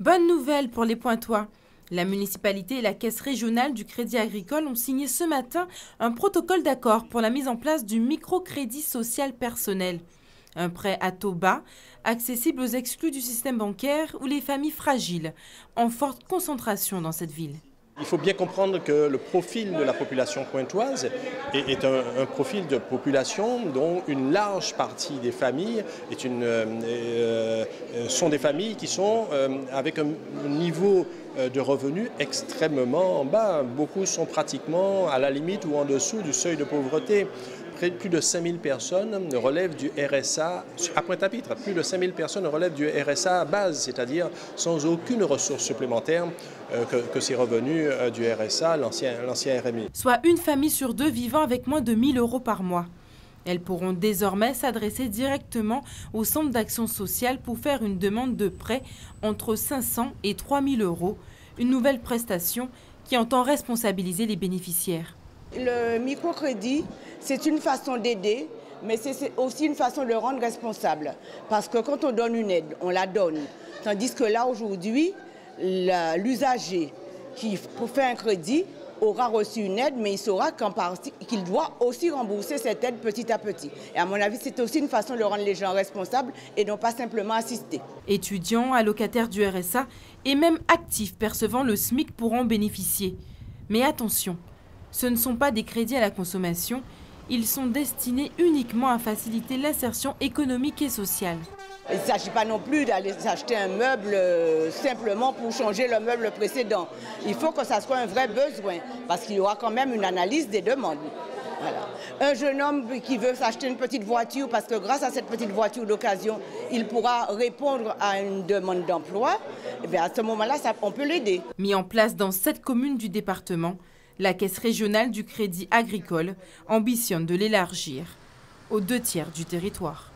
Bonne nouvelle pour les Pointois. La municipalité et la caisse régionale du Crédit Agricole ont signé ce matin un protocole d'accord pour la mise en place du microcrédit social personnel. Un prêt à taux bas, accessible aux exclus du système bancaire ou les familles fragiles, en forte concentration dans cette ville. Il faut bien comprendre que le profil de la population pointoise est un profil de population dont une large partie des familles sont des familles qui sont avec un niveau de revenus extrêmement bas. Beaucoup sont pratiquement à la limite ou en dessous du seuil de pauvreté. Plus de 5000 personnes relèvent du RSA, à Pointe-à-Pitre, plus de 5000 personnes relèvent du RSA à base, c'est-à-dire sans aucune ressource supplémentaire que ces revenus du RSA, l'ancien RMI. Soit une famille sur deux vivant avec moins de 1 000 € par mois. Elles pourront désormais s'adresser directement au centre d'action sociale pour faire une demande de prêt entre 500 et 3 000 €, une nouvelle prestation qui entend responsabiliser les bénéficiaires. Le microcrédit, c'est une façon d'aider, mais c'est aussi une façon de le rendre responsable. Parce que quand on donne une aide, on la donne. Tandis que là, aujourd'hui, l'usager qui fait un crédit aura reçu une aide, mais il saura qu'il doit aussi rembourser cette aide petit à petit. Et à mon avis, c'est aussi une façon de rendre les gens responsables et non pas simplement assister. Étudiants, allocataires du RSA et même actifs percevant le SMIC pourront bénéficier. Mais attention, ce ne sont pas des crédits à la consommation, ils sont destinés uniquement à faciliter l'insertion économique et sociale. Il ne s'agit pas non plus d'aller acheter un meuble simplement pour changer le meuble précédent. Il faut que ça soit un vrai besoin, parce qu'il y aura quand même une analyse des demandes. Voilà. Un jeune homme qui veut s'acheter une petite voiture, parce que grâce à cette petite voiture d'occasion, il pourra répondre à une demande d'emploi, et bien à ce moment-là, on peut l'aider. Mis en place dans 7 communes du département, la Caisse régionale du Crédit Agricole ambitionne de l'élargir aux 2 tiers du territoire.